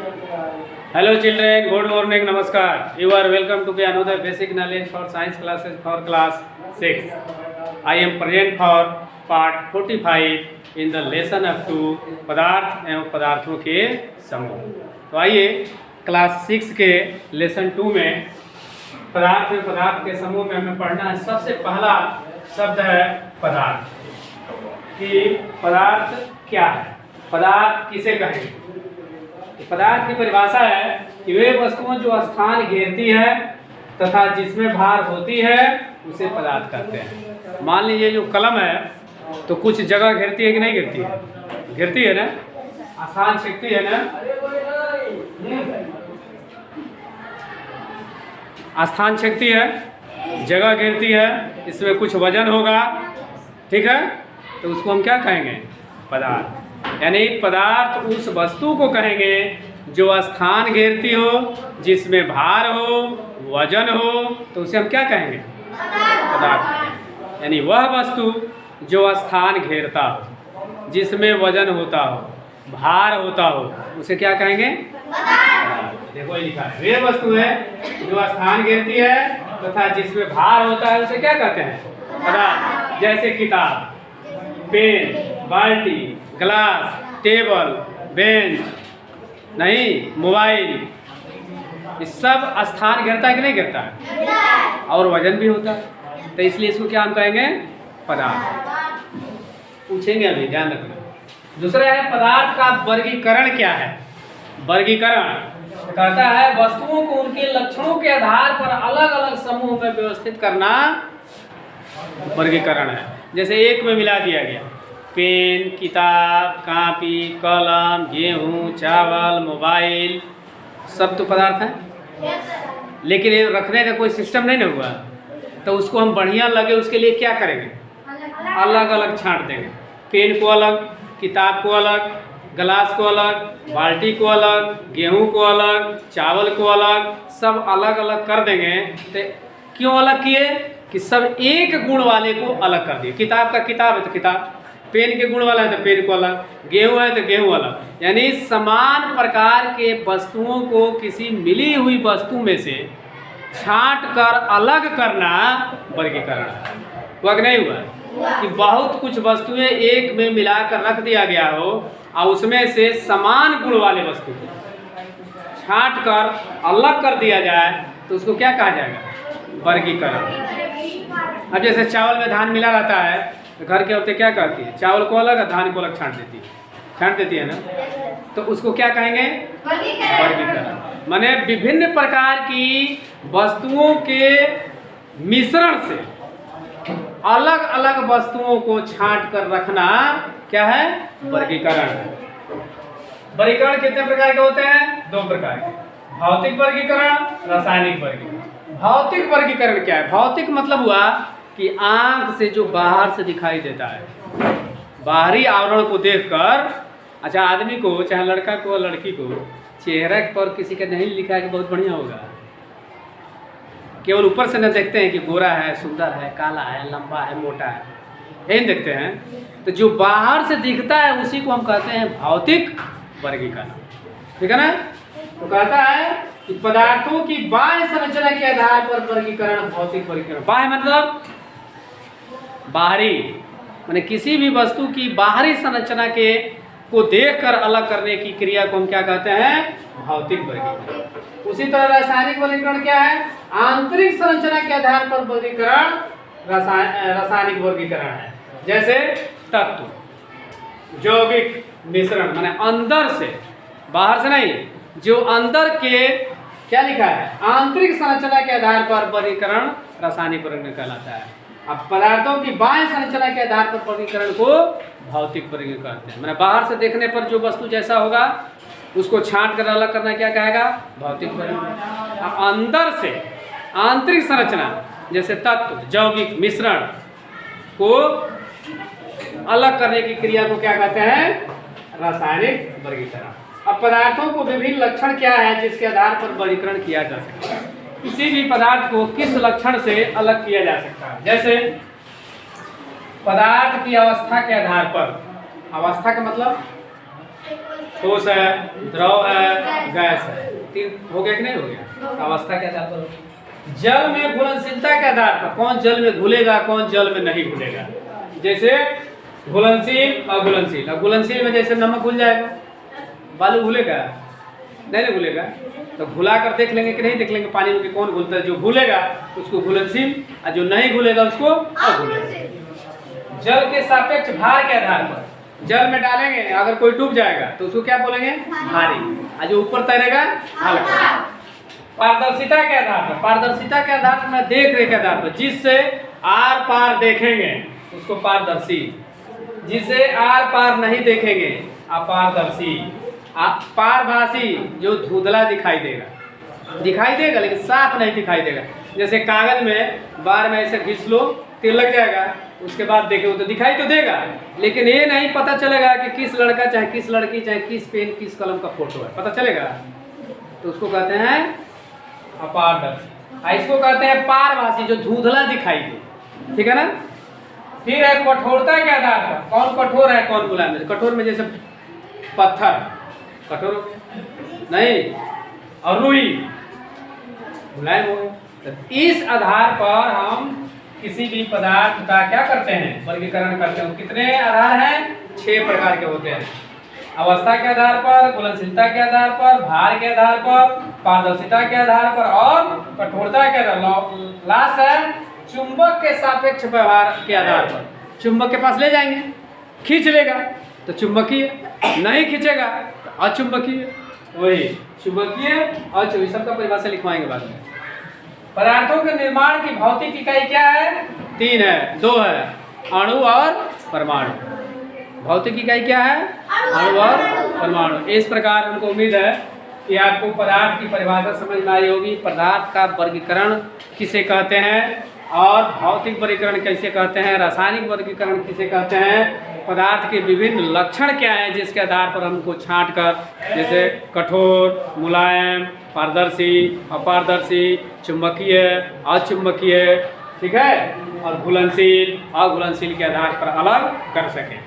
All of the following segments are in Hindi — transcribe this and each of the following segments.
Hello children, good morning, namaskar. You are welcome to another basic knowledge for science classes for class 6. I am present for part 45 in the lesson up to पदार्थ एवं पदार्थों के समूह। तो आइए क्लास 6 के लेसन 2 में पदार्थ एवं पदार्थ के समूह में हमें पढ़ना है। सबसे पहला शब्द है पदार्थ। कि पदार्थ क्या है, पदार्थ किसे कहेंगे। पदार्थ की परिभाषा है कि वे वस्तुएं जो स्थान घेरती है तथा जिसमें भार होती है उसे पदार्थ कहते हैं। मान लीजिए जो कलम है तो कुछ जगह घेरती है कि नहीं घेरती है, घेरती है ना, स्थान छेदती है ना, स्थान छेदती है, जगह घेरती है, इसमें कुछ वजन होगा, ठीक है, तो उसको हम क्या कहेंगे, पदार्थ। यानी पदार्थ उस वस्तु को कहेंगे जो स्थान घेरती हो, जिसमें भार हो, वजन हो, तो उसे हम क्या कहेंगे, पदार्थ। यानी वह वस्तु जो स्थान घेरता हो, जिसमें वजन होता हो, भार होता हो, उसे क्या कहेंगे, पदार्थ। देखो ये लिखा है, वे वस्तु है जो स्थान घेरती है तथा जिसमें भार होता है उसे क्या कहते हैं, पदार्थ। जैसे किताब, पेन, बाल्टी, ग्लास, टेबल, बेंच, नहीं, मोबाइल, ये सब स्थान घेरता है कि नहीं घेरता है, और वजन भी होता है, तो इसलिए इसको क्या हम कहेंगे, पदार्थ। पूछेंगे अभी, ध्यान रखना। दूसरा है पदार्थ का वर्गीकरण क्या है। वर्गीकरण कहता है वस्तुओं को उनके लक्षणों के आधार पर अलग अलग समूह में व्यवस्थित करना वर्गीकरण है। जैसे एक में मिला दिया गया पेन, किताब, कापी, कलम, गेहूँ, चावल, मोबाइल, सब तो पदार्थ हैं, लेकिन ये रखने का कोई सिस्टम नहीं ना हुआ, तो उसको हम बढ़िया लगे उसके लिए क्या करेंगे, अलग अलग छांट देंगे। पेन को अलग, किताब को अलग, गिलास को अलग, बाल्टी को अलग, गेहूँ को अलग, चावल को अलग, सब अलग अलग कर देंगे। तो क्यों अलग किए कि सब एक गुण वाले को अलग कर दिए। किताब का किताब है तो किताब, पेन के गुण वाला है तो पेन को अलग, गेहूँ है तो गेहूँ अलग। यानी समान प्रकार के वस्तुओं को किसी मिली हुई वस्तु में से छांट कर अलग करना वर्गीकरण है। वह नहीं हुआ कि बहुत कुछ वस्तुएं एक में मिलाकर रख दिया गया हो और उसमें से समान गुण वाले वस्तु को छांट कर अलग कर दिया जाए, तो उसको क्या कहा जाएगा, वर्गीकरण। अब जैसे चावल में धान मिला रहता है तो घर की औरतें क्या करती है, चावल को अलग और धान को अलग छांट देती है ना, तो उसको क्या कहेंगे, वर्गीकरण। माने विभिन्न प्रकार की वस्तुओं के मिश्रण से अलग अलग वस्तुओं को छांट कर रखना क्या है, वर्गीकरण। वर्गीकरण कितने प्रकार के होते हैं, 2 प्रकार के, भौतिक वर्गीकरण, रासायनिक वर्गीकरण। भौतिक वर्गीकरण क्या है, भौतिक मतलब हुआ कि आंख से जो बाहर से दिखाई देता है, बाहरी आवरण को देखकर, अच्छा आदमी को, चाहे लड़का को लड़की को, चेहरे पर किसी का नहीं लिखा है कि बहुत बढ़िया होगा, केवल ऊपर से न देखते हैं कि गोरा है, सुंदर है, काला है, लंबा है, मोटा है, यही देखते हैं। तो जो बाहर से दिखता है उसी को हम कहते हैं भौतिक वर्गीकरण, ठीक है ना। तो कहता है कि पदार्थों की बाह्य संरचना के आधार पर वर्गीकरण भौतिक वर्गीकरण। बाह्य मतलब बाहरी, माने किसी भी वस्तु की बाहरी संरचना के को देखकर अलग करने की क्रिया को हम क्या कहते हैं, भौतिक वर्गीकरण। उसी तरह रासायनिक वर्गीकरण क्या है, आंतरिक संरचना के आधार पर वर्गीकरण रासायनिक वर्गीकरण है। जैसे तत्व, यौगिक मिश्रण, माने अंदर से, बाहर से नहीं, जो अंदर के क्या लिखा है, आंतरिक संरचना के आधार पर वर्गीकरण रासायनिक वर्गीकरण कहलाता है। अब पदार्थों की बाह्य संरचना के आधार पर वर्गीकरण को भौतिक वर्गीकरण कहते हैं। मैंने बाहर से देखने पर जो वस्तु जैसा होगा उसको छांट कर अलग करना क्या कहेगा, भौतिक वर्गीकरण। अब अंदर से आंतरिक संरचना, जैसे तत्व, यौगिक मिश्रण को अलग करने की क्रिया को क्या कहते हैं, रासायनिक वर्गीकरण। अब पदार्थों को विभिन्न लक्षण क्या है जिसके आधार पर वर्गीकरण किया जा सकता है। किसी भी पदार्थ को किस लक्षण से अलग किया जा सकता है। जैसे पदार्थ की अवस्था के आधार पर, अवस्था का मतलब ठोस है, द्रव है, गैस है। तीन हो गया कि नहीं हो गया? अवस्था के आधार पर जल में घुलनशीलता के आधार पर कौन जल में घुलेगा, कौन जल में नहीं घुलेगा। जैसे घुलनशील और घुलनशील। अब घुलनशील में जैसे नमक घुल जाएगा, बालू घुलेगा नहीं घुलेगा। तो घुला कर देख लेंगे कि नहीं देख लेंगे पानी में कि कौन घुलता है। जो घुलेगा उसको घुलनशील और जो नहीं घुलेगा उसको अघुलनशील। जल के सापेक्ष भार के आधार पर जल में डालेंगे, अगर कोई डूब जाएगा तो उसको क्या बोलेंगे? भारी। और जो ऊपर तैरेगा हल्का। पारदर्शिता के आधार पर, पारदर्शिता के आधार पर मैं देख रेख के आधार पर, जिससे आर पार देखेंगे उसको पारदर्शी, जिसे आर पार नहीं देखेंगे अपारदर्शी। पारभासी जो धुंधला दिखाई देगा लेकिन साफ नहीं दिखाई देगा। जैसे कागज में बार में ऐसे घिस लो, तेल लग जाएगा, उसके बाद देखे तो दिखाई तो देगा, लेकिन ये नहीं पता चलेगा कि किस लड़का चाहे किस लड़की चाहे किस पेन किस कलम का फोटो है, पता चलेगा? तो उसको कहते हैं अपारदर्शी। इसको कहते हैं पारभासी, जो धुंधला दिखाई दे। ठीक है ना? फिर है कठोरता के आधार पर, कौन कठोर है कौन मुलायम है। कठोर में जैसे पत्थर कठोर नहीं, और रुई मुलायम हो गया। तो इस आधार पर हम किसी भी पदार्थ का क्या करते हैं? वर्गीकरण करते हैं। कितने आधार हैं? 6 प्रकार के होते हैं। अवस्था के आधार पर, घुलनशीलता के आधार पर, भार के आधार पर, पारदर्शिता के आधार पर और कठोरता के आधार पर। लास्ट है चुंबक के सापेक्ष व्यवहार के आधार पर। चुंबक के पास ले जाएंगे, खींच लेगा तो चुंबकीय, नहीं खींचेगा तो अचुंबकीय। वही चुंबकीय और चुंबकीय सबका परिभाषा लिखवाएंगे बाद में। पदार्थों के निर्माण की भौतिक इकाई क्या है? 3 है, 2 है, अणु और परमाणु। भौतिक इकाई क्या है? अणु और परमाणु। इस प्रकार हमको उम्मीद है कि आपको पदार्थ की परिभाषा समझ में आई होगी। पदार्थ का वर्गीकरण किसे कहते हैं और भौतिक वर्गीकरण कैसे कहते हैं, रासायनिक वर्गीकरण किसे कहते हैं, पदार्थ के विभिन्न लक्षण क्या हैं जिसके आधार पर हमको छांट कर, जैसे कठोर, मुलायम, पारदर्शी, अपारदर्शी, चुंबकीय, अचुंबकीय, ठीक है, और घुलनशील, अघुलनशील के आधार पर अलग कर सकें।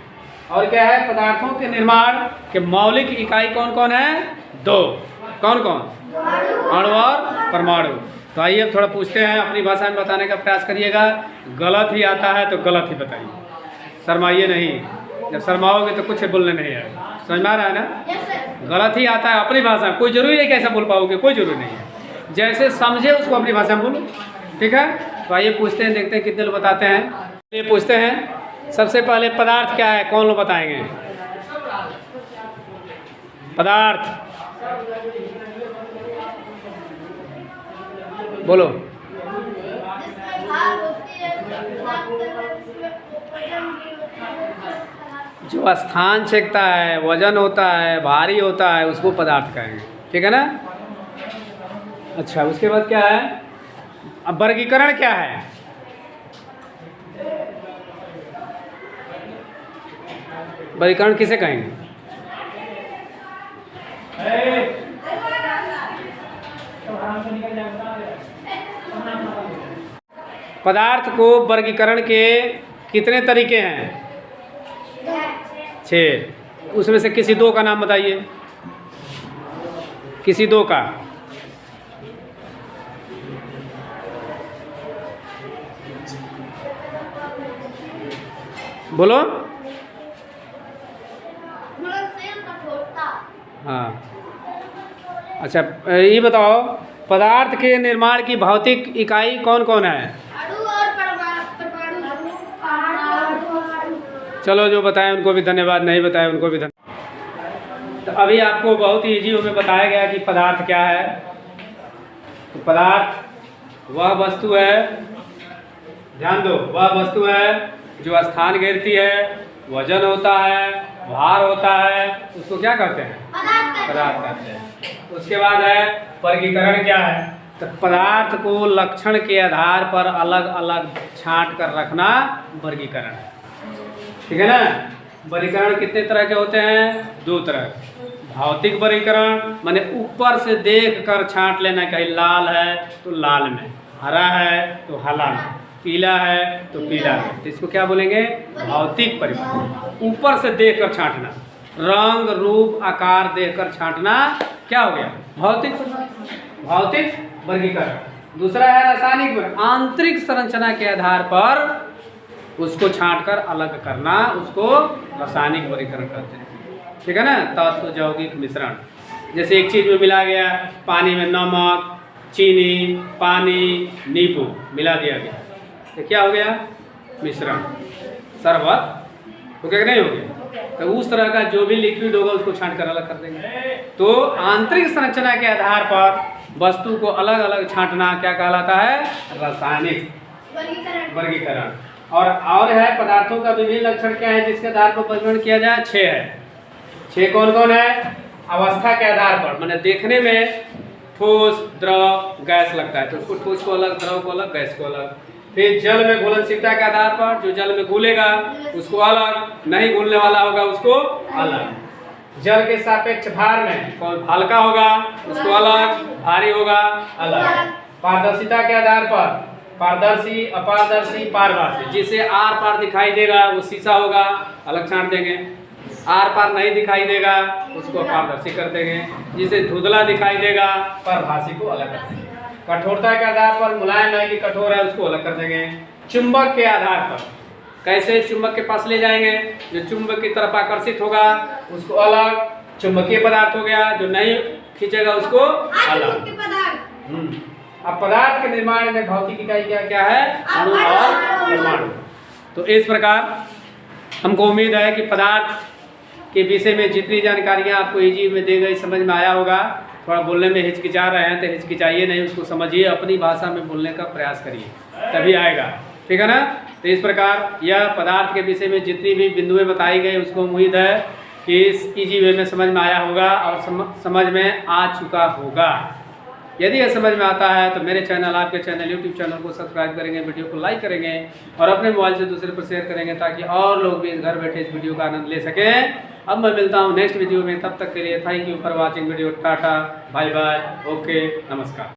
और क्या है? पदार्थों के निर्माण के मौलिक इकाई कौन कौन है? 2। कौन कौन? अणु और परमाणु। तो आइए अब थोड़ा पूछते हैं, अपनी भाषा में बताने का प्रयास करिएगा। गलत ही आता है तो गलत ही बताइए, शर्माइए नहीं। जब शर्माओगे तो कुछ बोलने नहीं है। समझ में आ रहा है ना? गलत ही आता है अपनी भाषा में, कोई जरूरी नहीं कैसा बोल पाओगे, कोई जरूरी नहीं है। जैसे समझे उसको अपनी भाषा में बोलो, ठीक है? तो आइए पूछते हैं, देखते हैं कितने लोग बताते हैं। ये पूछते हैं सबसे पहले पदार्थ क्या है, कौन लोग बताएंगे? पदार्थ बोलो। जो स्थान छेकता है, वजन होता है, भारी होता है, उसको पदार्थ कहेंगे। ठीक है ना? अच्छा, उसके बाद क्या है? अब वर्गीकरण क्या है? वर्गीकरण किसे कहेंगे? पदार्थ को वर्गीकरण के कितने तरीके हैं? 6। उसमें से किसी 2 का नाम बताइए, किसी 2 का। बोलो। हाँ, अच्छा ये बताओ, पदार्थ के निर्माण की भौतिक इकाई कौन कौन है? चलो, जो बताएं उनको भी धन्यवाद, नहीं बताएं उनको भी धन्यवाद। तो अभी आपको बहुत ही ईजी में बताया गया कि पदार्थ क्या है। तो पदार्थ वह वस्तु है, ध्यान दो, वह वस्तु है जो स्थान घेरती है, वजन होता है, भार होता है, उसको क्या कहते हैं? पदार्थ कहते हैं। उसके बाद है वर्गीकरण क्या है? तो पदार्थ को लक्षण के आधार पर अलग अलग छांट कर रखना वर्गीकरण है। ठीक है ना? वर्गीकरण कितने तरह के होते हैं? 2 तरह। भौतिक वर्गीकरण माने ऊपर से देख कर छांट लेना, कहीं लाल है तो लाल में, हरा है तो हरा में, पीला है तो पीला में, तो इसको क्या बोलेंगे? भौतिक परिवर्तन। ऊपर से देख कर छांटना, रंग रूप आकार देख कर छांटना क्या हो गया? भौतिक वर्गीकरण। दूसरा है रासायनिक, आंतरिक संरचना के आधार पर उसको छांटकर अलग करना, उसको रासायनिक वर्गीकरण कहते हैं। ठीक है ना? तत्व यौगिक मिश्रण, जैसे एक चीज में मिला गया, पानी में नमक, चीनी, पानी, नींबू मिला दिया गया, तो क्या हो गया? मिश्रण, शरबत हो गया कि नहीं हो गया? तो उस तरह का जो भी लिक्विड होगा उसको छांट कर अलग कर देंगे। तो आंतरिक संरचना के आधार पर वस्तु को अलग अलग छांटना क्या कहलाता है? रासायनिक वर्गीकरण। और है पदार्थों का विभिन्न लक्षण क्या है जिसके आधार पर वर्गीकरण किया जाए? 6 है। 6 कौन कौन है? अवस्था के आधार पर, मैंने देखने में ठोस, द्रव, गैस लगता है तो उसको ठोस को अलग, द्रव को अलग, गैस को अलग। फिर जल में घुलनशीलता के आधार पर, जो जल में घुलेगा उसको अलग, नहीं घुलने वाला होगा उसको अलग। जल के सापेक्ष भार में कौन हल्का होगा उसको अलग, भारी होगा अलग। पारदर्शिता के आधार पर पारदर्शी, अपारदर्शी, पारदर्शी, जिसे आर पार दिखाई देगा वो शीशा होगा, अलग छांट देंगे। आर पार नहीं दिखाई देगा उसको अपारदर्शी कर देंगे। जिसे धुंधला दिखाई देगा पारभासी को अलग कर देंगे। कठोरता के आधार पर मुलायम है कि कठोर है उसको अलग कर देंगे। चुंबक के आधार पर कैसे चुंबक के पास ले जाएंगे? जो चुंबक की तरफ आकर्षित होगा उसको अलग, चुंबकीय पदार्थ हो गया, जो नहीं खींचेगा उसको अलग। अब पदार्थ के निर्माण में भौतिक इकाई क्या है? अणु और परमाणु। तो इस प्रकार हमको उम्मीद है कि पदार्थ के विषय में जितनी जानकारियाँ आपको इजी में दी गई समझ में आया होगा। थोड़ा बोलने में हिचकिचा रहे हैं तो हिचकिचाइए नहीं, उसको समझिए, अपनी भाषा में बोलने का प्रयास करिए, तभी आएगा। ठीक है ना? तो इस प्रकार यह पदार्थ के विषय में जितनी भी बिंदुएं बताई गई उसको उम्मीद है कि इस इजी वे में समझ में आया होगा और समझ में आ चुका होगा। यदि यह समझ में आता है तो मेरे चैनल, आपके चैनल यूट्यूब चैनल को सब्सक्राइब करेंगे, वीडियो को लाइक करेंगे और अपने मोबाइल से दूसरे पर शेयर करेंगे ताकि और लोग भी घर बैठे इस वीडियो का आनंद ले सकें। अब मैं मिलता हूँ नेक्स्ट वीडियो में, तब तक के लिए thank you for watching video. Tata, bye bye, okay, नमस्कार।